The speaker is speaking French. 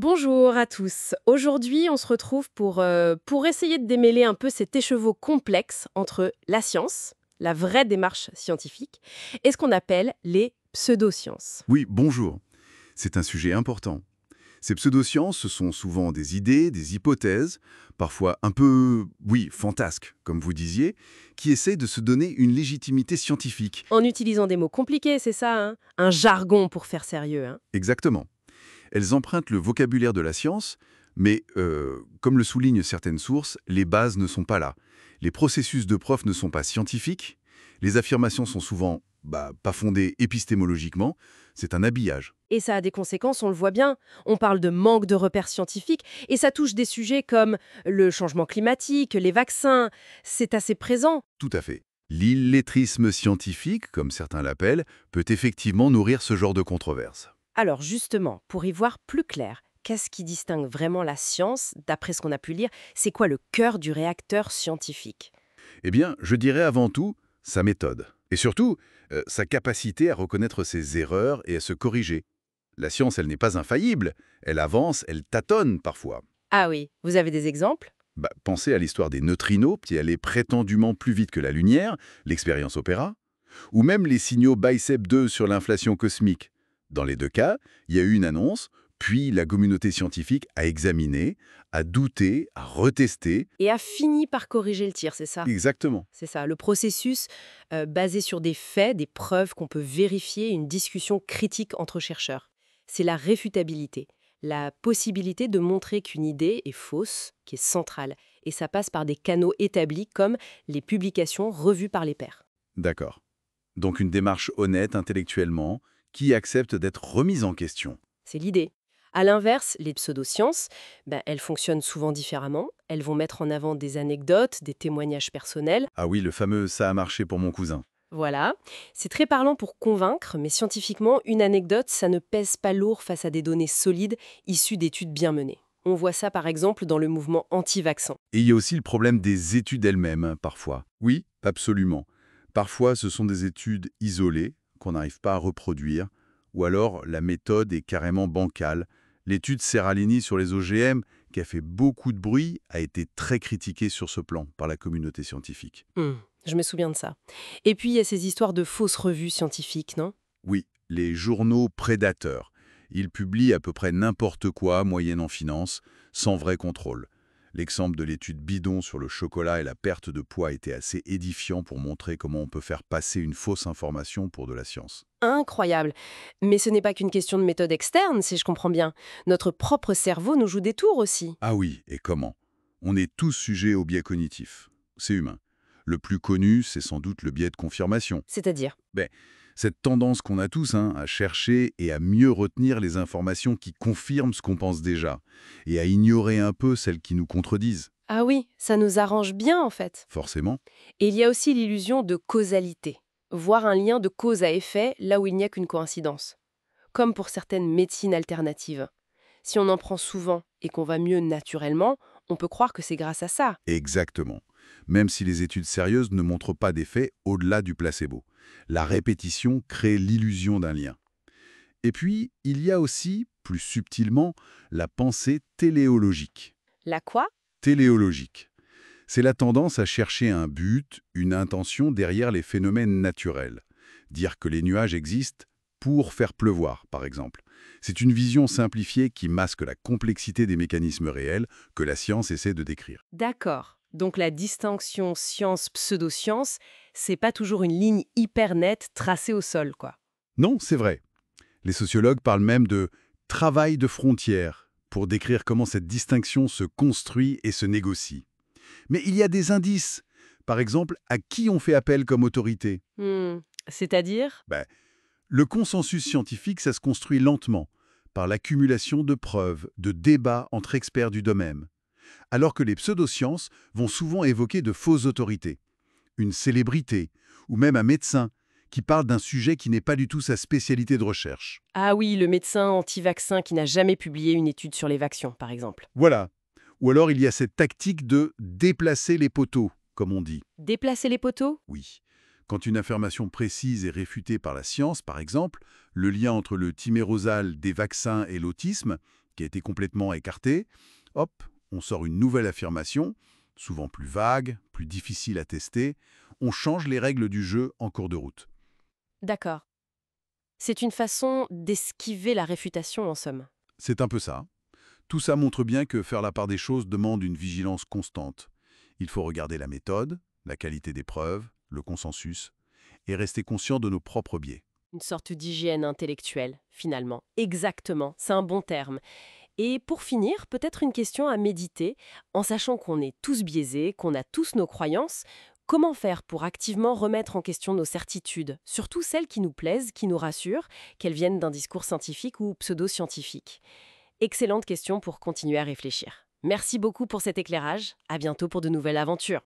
Bonjour à tous. Aujourd'hui, on se retrouve pour essayer de démêler un peu cet écheveau complexe entre la science, la vraie démarche scientifique, et ce qu'on appelle les pseudosciences. Oui, bonjour. C'est un sujet important. Ces pseudosciences, ce sont souvent des idées, des hypothèses, parfois un peu, oui, fantasques, comme vous disiez, qui essayent de se donner une légitimité scientifique. En utilisant des mots compliqués, c'est ça, hein? Un jargon pour faire sérieux, hein? Exactement. Elles empruntent le vocabulaire de la science, mais, comme le soulignent certaines sources, les bases ne sont pas là. Les processus de preuve ne sont pas scientifiques, les affirmations sont souvent, pas fondées épistémologiquement, c'est un habillage. Et ça a des conséquences, on le voit bien. On parle de manque de repères scientifiques, et ça touche des sujets comme le changement climatique, les vaccins. C'est assez présent. Tout à fait. L'illettrisme scientifique, comme certains l'appellent, peut effectivement nourrir ce genre de controverse. Alors justement, pour y voir plus clair, qu'est-ce qui distingue vraiment la science, d'après ce qu'on a pu lire? C'est quoi le cœur du réacteur scientifique? Eh bien, je dirais avant tout sa méthode. Et surtout, sa capacité à reconnaître ses erreurs et à se corriger. La science, elle n'est pas infaillible. Elle avance, elle tâtonne parfois. Ah oui, vous avez des exemples? Pensez à l'histoire des neutrinos, qui allaient prétendument plus vite que la lumière, l'expérience Opéra, ou même les signaux BICEP 2 sur l'inflation cosmique. Dans les deux cas, il y a eu une annonce, puis la communauté scientifique a examiné, a douté, a retesté. Et a fini par corriger le tir, c'est ça? Exactement. C'est ça, le processus basé sur des faits, des preuves qu'on peut vérifier, une discussion critique entre chercheurs. C'est la réfutabilité, la possibilité de montrer qu'une idée est fausse, qui est centrale. Et ça passe par des canaux établis comme les publications revues par les pairs. D'accord. Donc une démarche honnête intellectuellement, qui accepte d'être remise en question. C'est l'idée. À l'inverse, les pseudosciences, elles fonctionnent souvent différemment. Elles vont mettre en avant des anecdotes, des témoignages personnels. Ah oui, le fameux «ça a marché pour mon cousin». Voilà. C'est très parlant pour convaincre, mais scientifiquement, une anecdote, ça ne pèse pas lourd face à des données solides issues d'études bien menées. On voit ça par exemple dans le mouvement anti-vaccin. Et il y a aussi le problème des études elles-mêmes, parfois. Oui, absolument. Parfois, ce sont des études isolées qu'on n'arrive pas à reproduire, ou alors la méthode est carrément bancale. L'étude Serralini sur les OGM, qui a fait beaucoup de bruit, a été très critiquée sur ce plan par la communauté scientifique. Je me souviens de ça. Et puis il y a ces histoires de fausses revues scientifiques, non? Oui, les journaux prédateurs. Ils publient à peu près n'importe quoi, moyennant finance, sans vrai contrôle. L'exemple de l'étude bidon sur le chocolat et la perte de poids était assez édifiant pour montrer comment on peut faire passer une fausse information pour de la science. Incroyable. Mais ce n'est pas qu'une question de méthode externe, si je comprends bien. Notre propre cerveau nous joue des tours aussi. Ah oui, et comment? On est tous sujets au biais cognitif. C'est humain. Le plus connu, c'est sans doute le biais de confirmation. C'est-à-dire? Ben, cette tendance qu'on a tous à chercher et à mieux retenir les informations qui confirment ce qu'on pense déjà, et à ignorer un peu celles qui nous contredisent, Ah oui, ça nous arrange bien en fait. forcément. Et il y a aussi l'illusion de causalité. Voir un lien de cause à effet là où il n'y a qu'une coïncidence. Comme pour certaines médecines alternatives. Si on en prend souvent et qu'on va mieux naturellement, on peut croire que c'est grâce à ça. Exactement. Même si les études sérieuses ne montrent pas d'effet au-delà du placebo. La répétition crée l'illusion d'un lien. Et puis, il y a aussi, plus subtilement, la pensée téléologique. La quoi? Téléologique. C'est la tendance à chercher un but, une intention derrière les phénomènes naturels. Dire que les nuages existent pour faire pleuvoir, par exemple. C'est une vision simplifiée qui masque la complexité des mécanismes réels que la science essaie de décrire. D'accord. Donc la distinction science-pseudoscience, c'est pas toujours une ligne hyper nette tracée au sol, quoi. Non, c'est vrai. Les sociologues parlent même de «travail de frontière» pour décrire comment cette distinction se construit et se négocie. Mais il y a des indices. Par exemple, à qui on fait appel comme autorité? Hmm. C'est-à-dire? Ben, le consensus scientifique, ça se construit lentement, par l'accumulation de preuves, de débats entre experts du domaine. Alors que les pseudosciences vont souvent évoquer de fausses autorités. Une célébrité, ou même un médecin, qui parle d'un sujet qui n'est pas du tout sa spécialité de recherche. Ah oui, le médecin anti-vaccin qui n'a jamais publié une étude sur les vaccins, par exemple. Voilà. Ou alors il y a cette tactique de déplacer les poteaux, comme on dit. Déplacer les poteaux? Oui. Quand une affirmation précise est réfutée par la science, par exemple, le lien entre le thymérosal des vaccins et l'autisme, qui a été complètement écartée, hop, on sort une nouvelle affirmation, souvent plus vague, plus difficile à tester. On change les règles du jeu en cours de route. D'accord. C'est une façon d'esquiver la réfutation, en somme. C'est un peu ça. Tout ça montre bien que faire la part des choses demande une vigilance constante. Il faut regarder la méthode, la qualité des preuves, le consensus, et rester conscient de nos propres biais. Une sorte d'hygiène intellectuelle, finalement. Exactement, c'est un bon terme. Et pour finir, peut-être une question à méditer, en sachant qu'on est tous biaisés, qu'on a tous nos croyances. Comment faire pour activement remettre en question nos certitudes, surtout celles qui nous plaisent, qui nous rassurent, qu'elles viennent d'un discours scientifique ou pseudo-scientifique? Excellente question pour continuer à réfléchir. Merci beaucoup pour cet éclairage. À bientôt pour de nouvelles aventures.